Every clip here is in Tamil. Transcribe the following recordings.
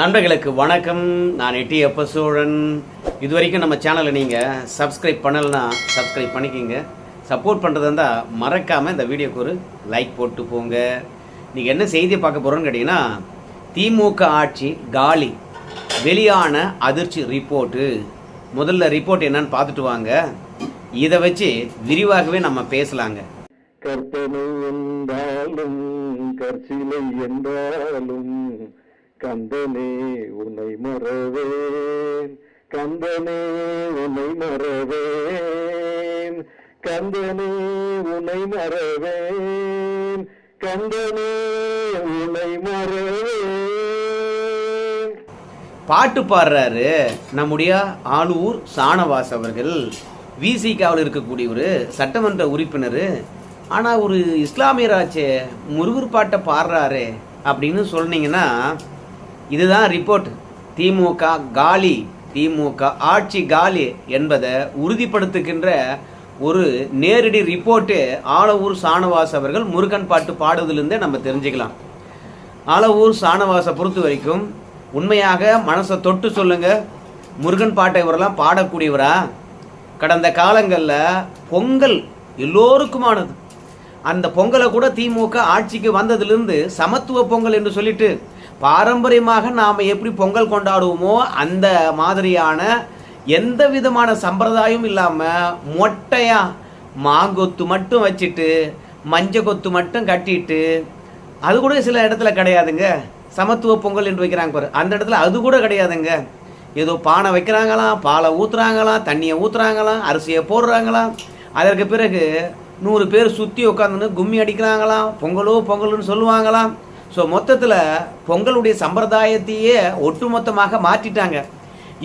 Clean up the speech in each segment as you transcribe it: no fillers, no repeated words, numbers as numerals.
நண்பர்களுக்கு வணக்கம். நான் எட்டியப்ப சோழன். இது வரைக்கும் நம்ம சேனலை நீங்கள் சப்ஸ்கிரைப் பண்ணலைன்னா சப்ஸ்கிரைப் பண்ணிக்கிங்க. சப்போர்ட் பண்ணுறது இருந்தால் மறக்காமல் இந்த வீடியோக்கு ஒரு லைக் போட்டு போங்க. நீங்கள் என்ன செய்தியை பார்க்க போகிறோன்னு கேட்டிங்கன்னா, திமுக ஆட்சி காலி, வெளியான அதிர்ச்சி ரிப்போர்ட்டு. முதல்ல ரிப்போர்ட் என்னன்னு பார்த்துட்டு வாங்க. இதை வச்சு விரிவாகவே நம்ம பேசலாங்க. கற்பனை என்றாலும் கற்சிலை என்றாலும் கந்தனே உன்னை மறவேன், கந்தனே உன்னை மறவேன், கந்தனே உன்னை மறவேன், கந்தனே உன்னை மறவேன். பாட்டு பாடுறாரு நம்முடைய ஆலூர் சானவாஸ் அவர்கள். விசிகாவில் இருக்கக்கூடிய ஒரு சட்டமன்ற உறுப்பினர். ஆனால் ஒரு இஸ்லாமியராச்சே முருகர் பாட்டை பாடுறாரு அப்படின்னு சொன்னீங்கன்னா, இதுதான் ரிப்போர்ட். திமுக காலி, திமுக ஆட்சி காலி என்பதை உறுதிப்படுத்துகின்ற ஒரு நேரடி ரிப்போர்ட்டு ஆலூர் சானவாஸ் அவர்கள் முருகன் பாட்டு பாடுவதிலிருந்தே நம்ம தெரிஞ்சுக்கலாம். ஆலூர் சானவாஸை பொறுத்த வரைக்கும் உண்மையாக மனசை தொட்டு சொல்லுங்க, முருகன் பாட்டை இவரெல்லாம் பாடக்கூடியவரா? கடந்த காலங்களில் பொங்கல் எல்லோருக்குமானது. அந்த பொங்கலை கூட திமுக ஆட்சிக்கு வந்ததிலிருந்து சமத்துவ பொங்கல் என்று சொல்லிட்டு பாரம்பரியமாக நாம் எப்படி பொங்கல் கொண்டாடுவோமோ அந்த மாதிரியான எந்த விதமான சம்பிரதாயம் இல்லாமல் மொட்டையாக மாங்கொத்து மட்டும் வச்சுட்டு மஞ்சள் கொத்து மட்டும் கட்டிட்டு, அது கூட சில இடத்துல கிடையாதுங்க. சமத்துவ பொங்கல் என்று வைக்கிறாங்க பாரு, அந்த இடத்துல அது கூட கிடையாதுங்க. ஏதோ பானை வைக்கிறாங்களாம், பாலை ஊற்றுறாங்களாம், தண்ணியை ஊற்றுறாங்களாம், அரிசியை போடுறாங்களாம். அதற்கு பிறகு 100 பேர் சுற்றி உட்காந்துன்னு கும்மி அடிக்கிறாங்களாம், பொங்கலோ பொங்கல்னு சொல்லுவாங்களாம். ஸோ மொத்தத்தில் பொங்கலுடைய சம்பிரதாயத்தையே ஒட்டுமொத்தமாக மாற்றிட்டாங்க.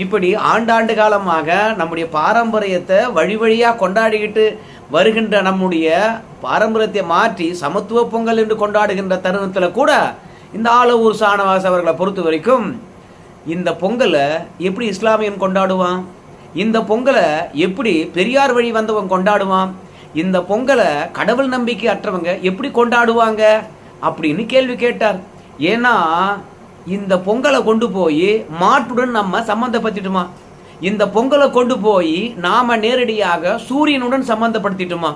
இப்படி ஆண்டாண்டு காலமாக நம்முடைய பாரம்பரியத்தை வழி வழியாக கொண்டாடிக்கிட்டு வருகின்ற நம்முடைய பாரம்பரியத்தை மாற்றி சமத்துவ பொங்கல் என்று கொண்டாடுகின்ற தருணத்தில் கூட இந்த ஆலூர் சானவாஸ் அவர்களை பொறுத்த வரைக்கும் இந்த பொங்கலை எப்படி இஸ்லாமியன் கொண்டாடுவான், இந்த பொங்கலை எப்படி பெரியார் வழி வந்தவன் கொண்டாடுவான், இந்த பொங்கலை கடவுள் நம்பிக்கை அற்றவங்க எப்படி கொண்டாடுவாங்க அப்படின்னு கேள்வி கேட்டார். ஏன்னா இந்த பொங்கலை கொண்டு போய் மாட்டுடன் நம்ம சம்பந்தப்படுத்திட்டோமா, இந்த பொங்கலை கொண்டு போய் நாம நேரடியாக சூரியனுடன் சம்பந்தப்படுத்திட்டோமா.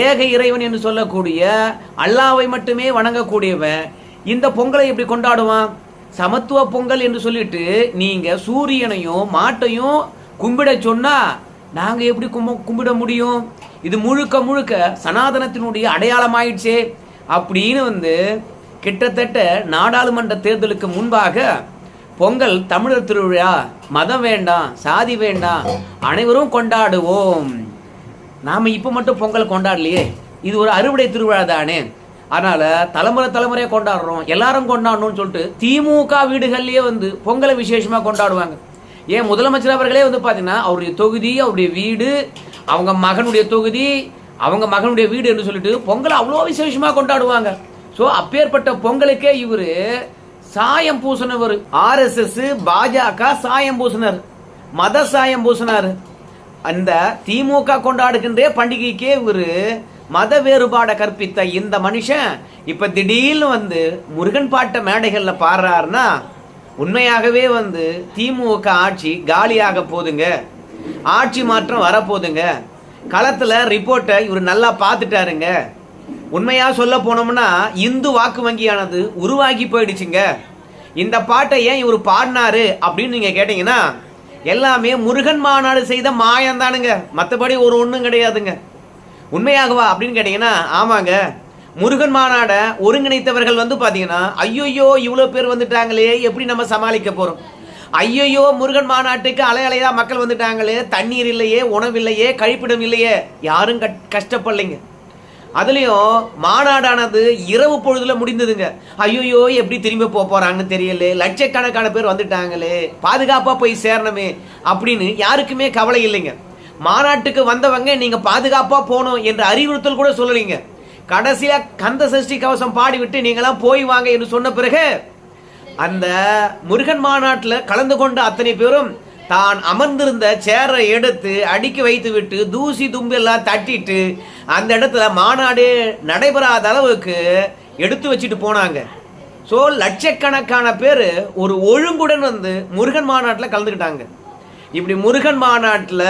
ஏக இறைவன் என்று சொல்லக்கூடிய அல்லாவை மட்டுமே வணங்கக்கூடியவன் இந்த பொங்கலை எப்படி கொண்டாடுவான்? சமத்துவ பொங்கல் என்று சொல்லிட்டு நீங்க சூரியனையும் மாட்டையும் கும்பிட சொன்னா நாங்க எப்படி கும்பிட முடியும்? இது முழுக்க முழுக்க சனாதனத்தினுடைய அடையாளமாயிடுச்சே அப்படின்னு கிட்டத்தட்ட நாடாளுமன்ற தேர்தலுக்கு முன்பாக பொங்கல் தமிழர் திருவிழா, மதம் வேண்டாம், சாதி வேண்டாம், அனைவரும் கொண்டாடுவோம். நாம இப்போ மட்டும் பொங்கல் கொண்டாடலையே, இது ஒரு அறுவடை திருவிழா தானே, அதனால தலைமுறையாக கொண்டாடுறோம், எல்லாரும் கொண்டாடணும்னு சொல்லிட்டு திமுக வீடுகள்லயே பொங்கலை விசேஷமாக கொண்டாடுவாங்க. ஏன் முதலமைச்சர் அவர்களே பார்த்தீங்கன்னா அவருடைய தொகுதி, அவருடைய வீடு, அவங்க மகனுடைய தொகுதி, அவங்க மகனுடைய வீடு என்று சொல்லிட்டு பொங்கலை அவ்வளோ விசேஷமாக கொண்டாடுவாங்க. ஸோ அப்பேற்பட்ட பொங்கலுக்கே இவர் சாயம் பூசினவர். RSS பாஜக சாயம் பூசினர், மத சாயம் பூசினார். அந்த திமுக கொண்டாடுகின்ற பண்டிகைக்கே இவர் மத வேறுபாடை கற்பித்த இந்த மனுஷன் இப்ப திடீர்னு முருகன் பாட்ட மேடைகள்ல பாடுறாருன்னா உண்மையாகவே திமுக ஆட்சி காலியாக போதுங்க, ஆட்சி மாற்றம் வரப்போதுங்க. களத்துல ரிப்போர்ட்டை இவர் நல்லா பார்த்துட்டாருங்க. உண்மையா சொல்ல போனோம்னா இந்து வாக்கு வங்கியானது உருவாகி போயிடுச்சுங்க. இந்த பாட்டை ஏன் இவர் பாடினாரு அப்படின்னு நீங்க கேட்டீங்கன்னா, எல்லாமே முருகன் மாநாடு செய்த மாயம் தானுங்க, மற்றபடி ஒரு ஒன்றும் கிடையாதுங்க. உண்மையாகவா அப்படின்னு கேட்டீங்கன்னா, ஆமாங்க. முருகன் மாநாட ஒருங்கிணைத்தவர்கள் பாத்தீங்கன்னா, ஐயோயோ இவ்வளோ பேர் வந்துட்டாங்களே, எப்படி நம்ம சமாளிக்க போறோம், ஐயோயோ முருகன் மாநாட்டுக்கு அலையா மக்கள் வந்துட்டாங்களே, தண்ணீர் இல்லையே, உணவில்லையே, கழிப்பிடம் இல்லையே, யாரும் கஷ்டப்படலைங்க. அதுலயும் மாநாடானது இரவு பொழுதுல முடிந்ததுங்க. ஐயோயோ எப்படி திரும்பி போறாங்கன்னு தெரியல, லட்சக்கணக்கான பேர் வந்துட்டாங்களே, பாதுகாப்பா போய் சேரணுமே அப்படின்னு யாருக்குமே கவலை இல்லைங்க. மாநாட்டுக்கு வந்தவங்க நீங்க பாதுகாப்பா போகணும் என்ற அறிவுறுத்தல் கூட சொல்லலைங்க. கடைசியா கந்த சஷ்டி கவசம் பாடிவிட்டு நீங்களாம் போய் வாங்க என்று சொன்ன பிறகு அந்த முருகன் மாநாட்டில் கலந்து கொண்ட அத்தனை பேரும் தான் அமர்ந்திருந்த சேரை எடுத்து அடுக்கி வைத்து விட்டு தூசி தும்பெல்லாம் தட்டிட்டு அந்த இடத்துல மாநாடு நடைபெறாத அளவுக்கு எடுத்து வச்சுட்டு போனாங்க. ஸோ லட்சக்கணக்கான பேர் ஒரு ஒழுங்குடன் வந்து முருகன் மாநாட்டில் கலந்துக்கிட்டாங்க. இப்படி முருகன் மாநாட்டில்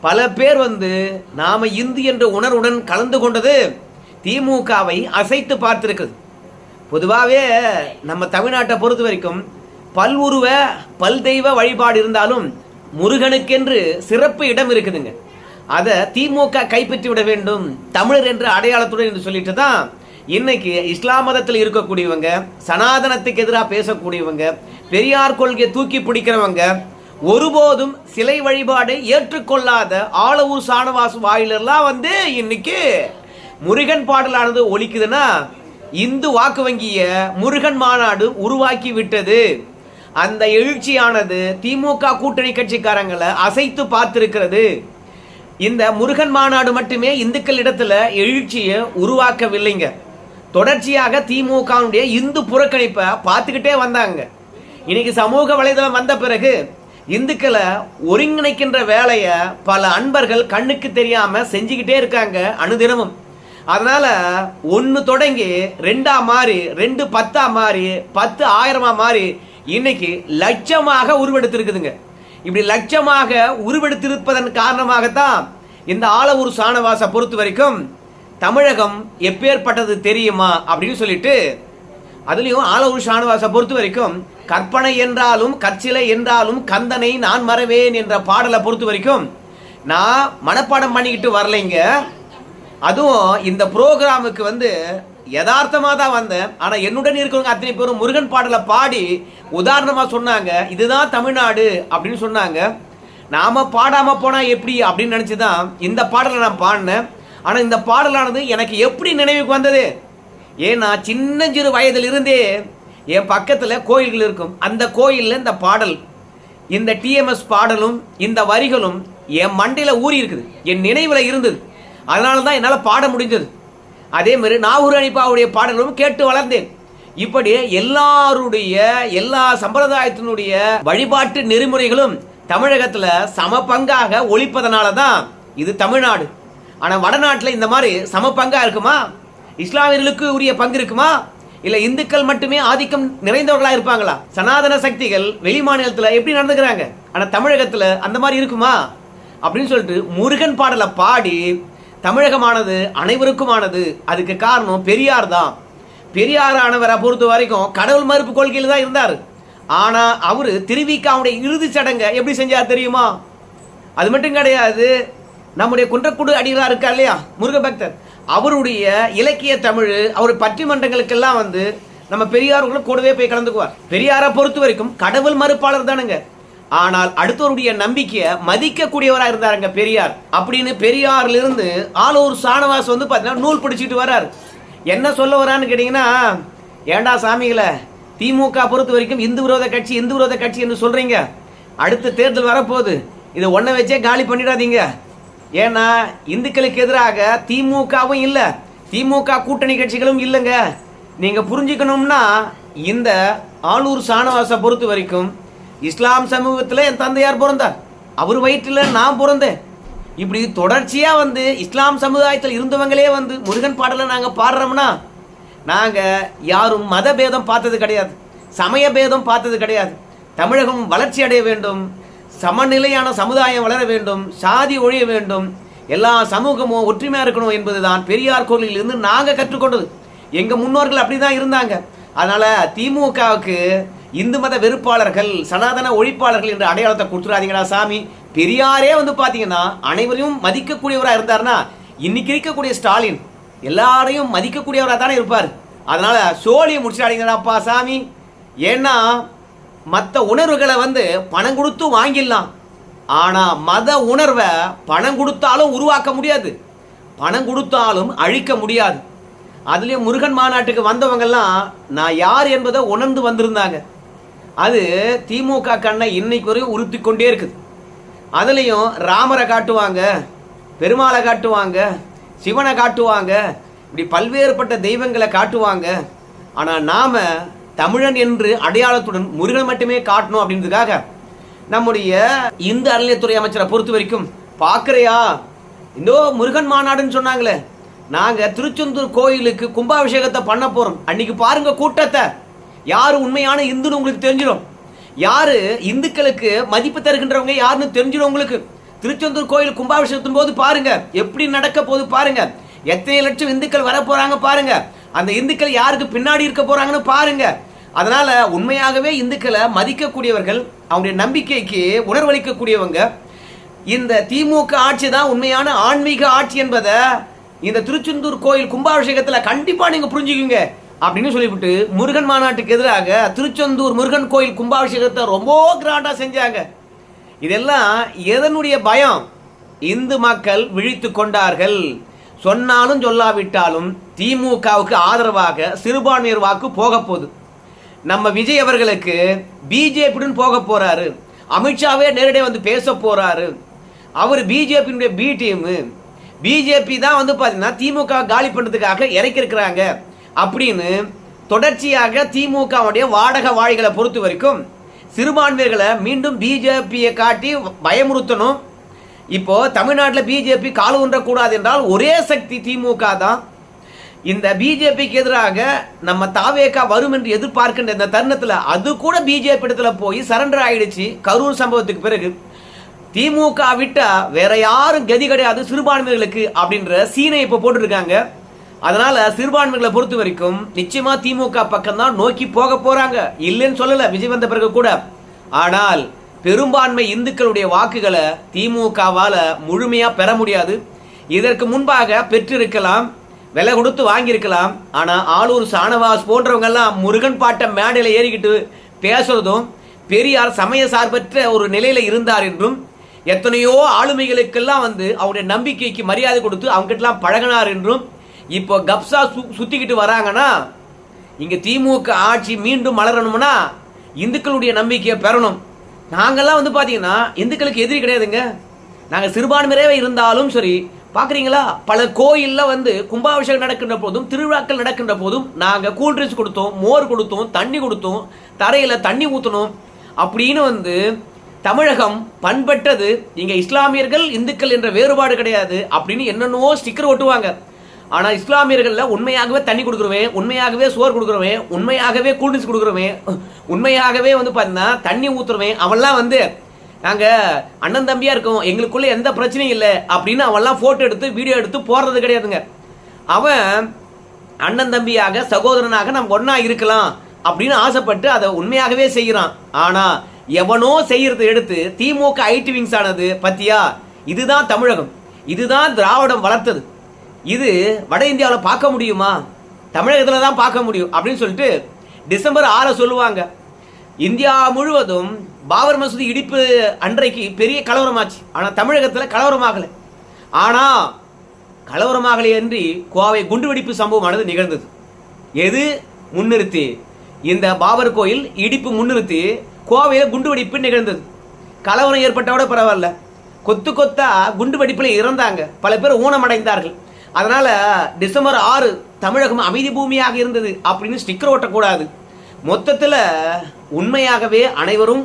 பல பேர் வந்து நாம இந்து என்ற உணர்வுடன் கலந்து கொண்டது திமுகவை அசைத்து பார்த்திருக்குது. பொதுவாகவே நம்ம தமிழ்நாட்டை பொறுத்த வரைக்கும் பல்வுருவ பல் தெய்வ வழிபாடு இருந்தாலும் முருகனுக்கென்று சிறப்பு இடம் இருக்குதுங்க. அதை திமுக கைப்பற்றி விட வேண்டும் தமிழர் என்ற அடையாளத்துடன் என்று சொல்லிட்டு தான் இன்னைக்கு இஸ்லாம் மதத்தில் இருக்கக்கூடியவங்க, சனாதனத்துக்கு எதிராக பேசக்கூடியவங்க, பெரியார் கொள்கையை தூக்கி பிடிக்கிறவங்க, ஒருபோதும் சிலை வழிபாடை ஏற்றுக்கொள்ளாத ஆலவூர் சாணவாசு வாயிலெல்லாம் வந்து இன்னைக்கு முருகன் பாடலானது ஒலிக்குதுன்னா இந்து வாக்கு வங்கிய முருகன் மாநாடு உருவாக்கி விட்டது. அந்த எழுச்சியானது திமுக கூட்டணி கட்சிக்காரங்களை அசைத்து பார்த்திருக்கிறது. இந்த முருகன் மாநாடு மட்டுமே இந்துக்கள் இடத்துல எழுச்சியை உருவாக்கவில்லைங்க. தொடர்ச்சியாக திமுகவுடைய இந்து புறக்கணிப்பை பார்த்துக்கிட்டே வந்தாங்க. இன்னைக்கு சமூக வலைதளம் வந்த பிறகு இந்துக்களை ஒருங்கிணைக்கின்ற வேலையை பல அன்பர்கள் கண்ணுக்கு தெரியாம செஞ்சுக்கிட்டே இருக்காங்க அனுதினமும். அதனால 1 தொடங்கி 2 மாறி 2 10 மாறி 10 1000 மாறி இன்னைக்கு லட்சமாக உருவெடுத்திருக்குதுங்க. இப்படி லட்சமாக உருவெடுத்திருப்பதன் காரணமாகத்தான் இந்த ஆலவூர் சாணவாசை பொறுத்த வரைக்கும் தமிழகம் எப்பேற்பட்டது தெரியுமா அப்படின்னு சொல்லிட்டு, அதுலயும் ஆலவூர் சாணவாசை பொறுத்த வரைக்கும் கற்பனை என்றாலும் கற்சிலை என்றாலும் கந்தனை நான் மறவேன் என்ற பாடலை பொறுத்த வரைக்கும் நான் மனப்பாடம் பண்ணிக்கிட்டு வரலைங்க. அதுவும் இந்த ப்ரோக்ராமுக்கு வந்து யதார்த்தமாக தான் வந்தேன். ஆனால் என்னுடன் இருக்கிறவங்க அத்தனை பேரும் முருகன் பாடலை பாடி உதாரணமாக சொன்னாங்க, இதுதான் தமிழ்நாடு அப்படின்னு சொன்னாங்க. நாம பாடாமல் போனால் எப்படி அப்படின்னு நினச்சி தான் இந்த பாடலை நான் பாடினேன். ஆனால் இந்த பாடலானது எனக்கு எப்படி நினைவுக்கு வந்தது, ஏன்னா சின்னஞ்சிறு வயதிலிருந்தே என் பக்கத்தில் கோயில்கள் இருக்கும். அந்த கோயிலில் இந்த பாடல், இந்த டிஎம்எஸ் பாடலும் இந்த வரிகளும் என் மண்டையில் ஊறி இருக்குது, என் நினைவில் இருந்தது. அதனால தான் என்னால் பாட முடிஞ்சது. அதே மாதிரி நாகூர் அனிப்பாவுடைய பாடல்களும் கேட்டு வளர்ந்தேன். இப்படி எல்லா சம்பிரதாயத்தினுடைய வழிபாட்டு நெறிமுறைகளும் தமிழகத்தில் சம பங்காக ஒழிப்பதனால தான் இது தமிழ்நாடு. ஆனால் வடநாட்டில் இந்த மாதிரி சம பங்கா இருக்குமா? இஸ்லாமியர்களுக்கு உரிய பங்கு இருக்குமா? இல்லை இந்துக்கள் மட்டுமே ஆதிக்கம் நிறைந்தவர்களாக இருப்பாங்களா? சனாதன சக்திகள் வெளி மாநிலத்தில் எப்படி நடந்துக்கிறாங்க, ஆனால் தமிழகத்தில் அந்த மாதிரி இருக்குமா அப்படின்னு சொல்லிட்டு முருகன் பாடலை பாடி தமிழகமானது அனைவருக்குமானது. அதுக்கு காரணம் பெரியார் தான். பெரியாரானவரை பொறுத்த வரைக்கும் கடவுள் மறுப்பு கொள்கையில் தான் இருந்தார். ஆனால் அவர் திருவிக்காவுடைய இறுதி சடங்கை எப்படி செஞ்சார் தெரியுமா? அது மட்டும் கிடையாது, நம்முடைய குன்றக்குடு அடிகளார் இருக்கார் இல்லையா, முருக பக்தர், அவருடைய இலக்கிய தமிழ் அவர் பட்டிமன்றங்களுக்கெல்லாம் வந்து நம்ம பெரியார்களும் கூடவே போய் கலந்துக்குவார். பெரியாரை பொறுத்த வரைக்கும் கடவுள் மறுப்பாளர் தானுங்க. ஆனால் அடுத்தவருடைய நம்பிக்கையை மதிக்கக்கூடியவராக இருந்தாருங்க பெரியார். அப்படின்னு பெரியார்ல இருந்து ஆலூர் சாணவாஸ் வந்து பார்த்தீங்கன்னா நூல் பிடிச்சிட்டு வர்றாரு. என்ன சொல்ல வரான்னு கேட்டீங்கன்னா, ஏண்டா சாமிகளை திமுக பொறுத்த வரைக்கும் இந்து விரோத கட்சி என்று சொல்றீங்க, அடுத்த தேர்தல் வரப்போகுது, இதை ஒன்றை வச்சே காலி பண்ணிடாதீங்க. ஏன்னா இந்துக்களுக்கு எதிராக திமுகவும் இல்லை, திமுக கூட்டணி கட்சிகளும் இல்லைங்க. நீங்க புரிஞ்சுக்கணும்னா இந்த ஆலூர் சாணவாசை பொறுத்த வரைக்கும் இஸ்லாம் சமூகத்தில் என் தந்தையார் பிறந்தார், அவர் வயிற்றில் நான் பிறந்தேன். இப்படி தொடர்ச்சியாக வந்து இஸ்லாம் சமுதாயத்தில் இருந்தவங்களே வந்து முருகன் பாடலை நாங்கள் பாடுறோம்னா, நாங்கள் யாரும் மத பேதம் பார்த்தது கிடையாது, சமய பேதம் பார்த்தது கிடையாது. தமிழகம் வளர்ச்சி அடைய வேண்டும், சமநிலையான சமுதாயம் வளர வேண்டும், சாதி ஒழிய வேண்டும், எல்லா சமூகமும் ஒற்றுமையாக இருக்கணும் என்பதுதான் பெரியார் கொள்கையில் இருந்து நாங்கள் கற்றுக்கொண்டது. எங்கள் முன்னோர்கள் அப்படி தான் இருந்தாங்க. அதனால் திமுகவுக்கு இந்து மத வெறுப்பாளர்கள், சனாதன ஒழிப்பாளர்கள் என்ற அடையாளத்தை கொடுத்துடாதீங்கடா சாமி. பெரியாரே வந்து பார்த்தீங்கன்னா அனைவரையும் மதிக்கக்கூடியவராக இருந்தார்னா, இன்னைக்கு இருக்கக்கூடிய ஸ்டாலின் எல்லாரையும் மதிக்கக்கூடியவராக தானே இருப்பார். அதனால சோழியை முடிச்சிடாதீங்கடாப்பா சாமி. ஏன்னா மற்ற உணர்வுகளை வந்து பணம் கொடுத்து வாங்கிடலாம், ஆனால் மத உணர்வை பணம் கொடுத்தாலும் உருவாக்க முடியாது, பணம் கொடுத்தாலும் அழிக்க முடியாது. அதுலேயும் முருகன் மாநாட்டுக்கு வந்தவங்கெல்லாம் நான் யார் என்பதை உணர்ந்து வந்திருந்தாங்க. அது திமுக கண்ணை இன்னைக்கு வரையும் உறுத்தி கொண்டே இருக்குது. அதுலேயும் ராமரை காட்டுவாங்க, பெருமாளை காட்டுவாங்க, சிவனை காட்டுவாங்க, இப்படி பல்வேறுபட்ட தெய்வங்களை காட்டுவாங்க. ஆனால் நாம் தமிழன் என்று அடையாளத்துடன் முருகன் மட்டுமே காட்டணும் அப்படின்றதுக்காக நம்முடைய இந்து அறநிலையத்துறை அமைச்சரை பொறுத்த வரைக்கும் பார்க்குறையா, இந்த முருகன் மாநாடுன்னு சொன்னாங்களே, நாங்கள் திருச்செந்தூர் கோயிலுக்கு கும்பாபிஷேகத்தை பண்ண போகிறோம், அன்னைக்கு பாருங்க கூட்டத்தை, யாரு உண்மையான இந்துன்னு உங்களுக்கு தெரிஞ்சிடும். யாரு இந்துக்களுக்கு மதிப்பு தருகின்றவங்க யாருன்னு தெரிஞ்சிடும் உங்களுக்கு. திருச்செந்தூர் கோயில் கும்பாபிஷேகத்தின் போது பாருங்க எப்படி நடக்க போது பாருங்க. எத்தனை லட்சம் இந்துக்கள் வர போறாங்க பாருங்க. அந்த இந்துக்கள் யாருக்கு பின்னாடி இருக்க போறாங்கன்னு பாருங்க. அதனால உண்மையாகவே இந்துக்களை மதிக்கக்கூடியவர்கள், அவங்களுடைய நம்பிக்கைக்கு உணர்வளிக்கக்கூடியவங்க, இந்த திமுக ஆட்சி தான் உண்மையான ஆன்மீக ஆட்சி என்பதை இந்த திருச்செந்தூர் கோயில் கும்பாபிஷேகத்தில் கண்டிப்பா நீங்க புரிஞ்சுக்குங்க அப்படின்னு சொல்லிவிட்டு முருகன் மாநாட்டுக்கு எதிராக திருச்செந்தூர் முருகன் கோயில் கும்பாபிஷேகத்தை ரொம்ப கிராண்டா செஞ்சாங்க. இதெல்லாம் எதனுடைய பயம்? இந்து மக்கள் விழித்து கொண்டார்கள். சொன்னாலும் சொல்லாவிட்டாலும் திமுகவுக்கு ஆதரவாக சிறுபான்மையர் வாக்கு போக போகுது. நம்ம விஜய் அவர்களுக்கு பிஜேபியுடன் போக போறாரு. அமித்ஷாவே நேரடியாக வந்து பேச போறாரு. அவர் பிஜேபியினுடைய பி டீம். பிஜேபி தான் வந்து பார்த்தீங்கன்னா திமுக காலி பண்ணுறதுக்காக இறக்கிருக்கிறாங்க அப்படின்னு தொடர்ச்சியாக திமுகவுடைய வாடக வாழிகளை பொறுத்த வரைக்கும் சிறுபான்மையர்களை மீண்டும் பிஜேபியை காட்டி பயமுறுத்தணும். இப்போ தமிழ்நாட்டில் பிஜேபி கால் ஊன்றக்கூடாது என்றால் ஒரே சக்தி திமுக தான். இந்த பிஜேபிக்கு எதிராக நம்ம தாவேகா வரும் என்று எதிர்பார்க்கின்ற இந்த தருணத்தில் அது கூட பிஜேபி இடத்துல போய் சரண்டர் ஆயிடுச்சு. கரூர் சம்பவத்துக்கு பிறகு திமுக விட்டா வேற யாரும் கதி கிடையாது சிறுபான்மைகளுக்கு அப்படின்ற சீனை இப்போ போட்டுருக்காங்க. அதனால சிறுபான்மைகளை பொறுத்த வரைக்கும் நிச்சயமா திமுக பக்கம் தான் நோக்கி போக போறாங்க. இல்லைன்னு சொல்லல விஜய் வந்த பிறகு கூட. ஆனால் பெரும்பான்மை இந்துக்களுடைய வாக்குகளை திமுகவால முழுமையா பெற முடியாது. இதற்கு முன்பாக பெற்றிருக்கலாம், விலை கொடுத்து வாங்கியிருக்கலாம். ஆனா ஆளூர் சானவாஸ் போன்றவங்க எல்லாம் முருகன் பாட்ட மேடையில ஏறிக்கிட்டு பேசுறதும் பெரியார் சமய சார்பற்ற ஒரு நிலையில இருந்தார் என்றும் எத்தனையோ ஆளுமைகளுக்கெல்லாம் வந்து அவருடைய நம்பிக்கைக்கு மரியாதை கொடுத்து அவங்க கிட்டலாம் பழகினார் என்றும் இப்போ கப்சா சுத்திக்கிட்டு வராங்கன்னா இங்க திமுக ஆட்சி மீண்டும் மலரணும்னா இந்துக்களுடைய நம்பிக்கையை பெறணும். நாங்கெல்லாம் வந்து பாத்தீங்கன்னா இந்துக்களுக்கு எதிரி கிடையாதுங்க. நாங்க சிறுபான்மையரே இருந்தாலும் சரி, பாக்குறீங்களா பல கோயில்ல வந்து கும்பாபிஷேகம் நடக்கின்ற போதும் திருவிழாக்கள் நடக்கின்ற போதும் நாங்க கூல் ட்ரிங்க்ஸ் கொடுத்தோம், மோர் கொடுத்தோம், தண்ணி கொடுத்தோம், தரையில தண்ணி ஊத்தணும் அப்படின்னு வந்து தமிழகம் பண்பட்டது. இங்க இஸ்லாமியர்கள் இந்துக்கள் என்ற வேறுபாடு கிடையாது அப்படின்னு என்னென்னவோ ஸ்டிக்கர் ஒட்டுவாங்க. ஆனா இஸ்லாமியர்கள்ல உண்மையாகவே தண்ணி கொடுக்குறவன், உண்மையாகவே சோறு கொடுக்குறவன், உண்மையாகவே கூல்ட்ரிங்க்ஸ் கொடுக்குறவன், உண்மையாகவே வந்து பாத்தீங்கன்னா தண்ணி ஊத்துறவன், அவன்லாம் வந்து நாங்க அண்ணன் தம்பியா இருக்கோம், எங்களுக்குள்ள எந்த பிரச்சனையும் இல்லை அப்படின்னு அவன்லாம் போட்டோ எடுத்து வீடியோ எடுத்து போடுறது கிடையாதுங்க. அவன் அண்ணன் தம்பியாக சகோதரனாக நம்ம ஒன்னா இருக்கலாம் அப்படின்னு ஆசைப்பட்டு அதை உண்மையாகவே செய்யறான். ஆனா எவனோ செய்யறது எடுத்து திமுக ஐடி விங்ஸ் ஆனது பத்தியா, இதுதான் தமிழகம், இதுதான் திராவிடம் வளர்த்தது. இது வட இந்தியாவில் பார்க்க முடியுமா? தமிழகத்தில் தான் பார்க்க முடியும் அப்படின்னு சொல்லிட்டு டிசம்பர் 6 சொல்லுவாங்க. இந்தியா முழுவதும் பாபர் மசூதி இடிப்பு அன்றைக்கு பெரிய கலவரமாச்சு. ஆனால் தமிழகத்தில் கலவரமாகலை. ஆனால் கலவரமாகலை என்று கோவை குண்டுவெடிப்பு சம்பவமானது நிகழ்ந்தது. எது முன்னிறுத்தி? இந்த பாபர் கோயில் இடிப்பு முன்னிறுத்தி கோவையில் குண்டுவெடிப்பு நிகழ்ந்தது. கலவரம் ஏற்பட்டோட பரவாயில்ல, கொத்து கொத்தா குண்டுவெடிப்பில் இறந்தாங்க, பல பேர் ஊனமடைந்தார்கள். அதனால டிசம்பர் 6 தமிழகம் அமைதி பூமியாக இருந்தது அப்படின்னு ஸ்டிக்கர் ஓட்டக்கூடாது. மொத்தத்தில் உண்மையாகவே அனைவரும்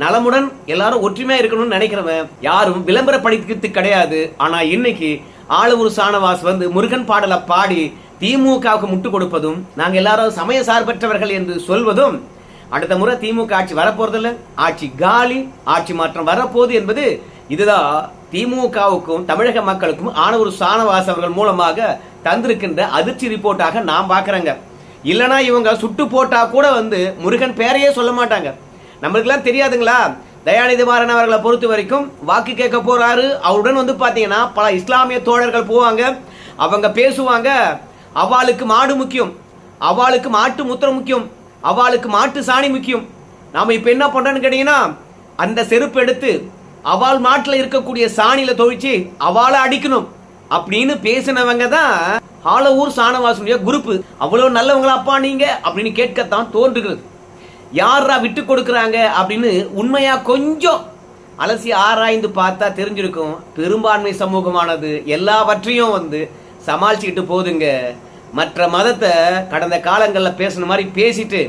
நலமுடன் எல்லாரும் ஒற்றுமையா இருக்கணும்னு நினைக்கிறவன் யாரும் விளம்பரப்படுத்திக்கிறது கிடையாது. ஆனா இன்னைக்கு ஆளூர் சானவாஸ் வந்து முருகன் பாடலை பாடி திமுகவுக்கு முட்டு கொடுப்பதும் நாங்க எல்லாரும் சமய சார்பற்றவர்கள் என்று சொல்வதும், அடுத்த முறை திமுக ஆட்சி வரப்போறதில்ல, ஆட்சி காலி, ஆட்சி மாற்றம் வரப்போகுது என்பது இதுதான் திமுகவுக்கும் தமிழக மக்களுக்கும் ஆளூர் சானவாஸ் அவர்கள் மூலமாக தந்திருக்கின்ற அதிர்ச்சி ரிப்போர்ட்டாக நான் பாக்குறேங்க. இல்லனா இவங்க சுட்டு போட்டா கூட வந்து முருகன் பேரையே சொல்ல மாட்டாங்க. நம்மளுக்கெல்லாம் தெரியாதுங்களா? தயாநிதி மாறன் அவர்களை பொறுத்த வரைக்கும் வாக்கு கேட்க போறாரு. அவருடன் வந்து பாத்தீங்கன்னா பல இஸ்லாமிய தோழர்கள் போவாங்க, அவங்க பேசுவாங்க. அவாளுக்கு மாடு முக்கியம், அவாளுக்கு மாட்டு முத்திரம் முக்கியம், அவாளுக்கு மாட்டு சாணி முக்கியம். நாம இப்ப என்ன பண்றோம்னு கேட்டீங்கன்னா, அந்த செருப்பு எடுத்து அவாள் மாட்டில் இருக்கக்கூடிய சாணியில தொழிச்சு அவாளை அடிக்கணும் அப்படின்னு பேசினவங்க தான் ஆளூர் சானவாசுடைய குரூப். அவ்வளவு நல்லவங்களாப்பா நீங்க அப்படின்னு கேட்கத்தான் தோன்றுகிறது. யாரா விட்டு கொடுக்குறாங்க அப்படின்னு உண்மையா கொஞ்சம் அலசி ஆராய்ந்து பார்த்தா தெரிஞ்சிருக்கும். பெரும்பான்மை சமூகமானது எல்லாவற்றையும் வந்து சமாளிச்சுக்கிட்டு போதுங்க. மற்ற மதத்தை கடந்த காலங்களில் பேசின மாதிரி பேசிட்டு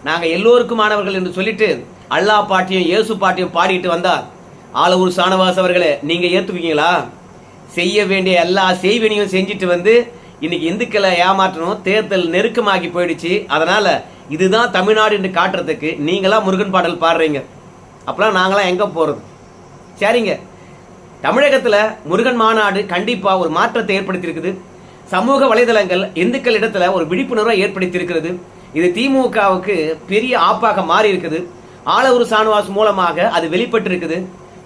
நாங்க எல்லோருக்குமானவர்கள் என்று சொல்லிட்டு அல்லா பாட்டியும் இயேசு பாட்டியும் பாடிட்டு வந்தா ஆளூர் சானவாஸ் அவர்களே நீங்க ஏத்துக்குவீங்களா? செய்ய வேண்டிய எல்லா செய்வினையும் செஞ்சுட்டு வந்து இன்னைக்கு இந்துக்களை ஏமாற்றணும். தேர்தல் நெருக்கமாகி போயிடுச்சு. அதனால இதுதான் தமிழ்நாடு என்று காட்டுறதுக்கு நீங்களா முருகன் பாடல் பாடுறீங்க. அப்பெல்லாம் நாங்களாம் எங்க போறது? சரிங்க, தமிழகத்துல முருகன் மாநாடு கண்டிப்பா ஒரு மாற்றத்தை ஏற்படுத்தியிருக்குது. சமூக வலைதளங்கள் இந்துக்கள் இடத்துல ஒரு விழிப்புணர்வை ஏற்படுத்தி இருக்கிறது. இது திமுகவுக்கு பெரிய ஆப்பாக மாறி இருக்குது. ஆளூர் சானவாஸ் மூலமாக அது வெளிப்பட்டு இருக்குது.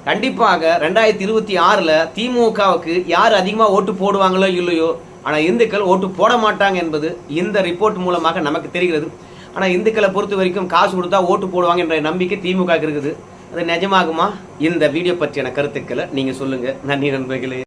கண்டிப்பாக 2026 திமுகவுக்கு யார் அதிகமா ஓட்டு போடுவாங்களோ இல்லையோ, ஆனா இந்துக்கள் ஓட்டு போட மாட்டாங்க என்பது இந்த ரிப்போர்ட் மூலமாக நமக்கு தெரிகிறது. ஆனா இந்துக்களை பொறுத்த வரைக்கும் காசு கொடுத்தா ஓட்டு போடுவாங்க என்ற நம்பிக்கை திமுக இருக்குது. அது நிஜமாகுமா? இந்த வீடியோ பற்றியான கருத்துக்களை நீங்க சொல்லுங்க. நன்றி நண்பர்களே.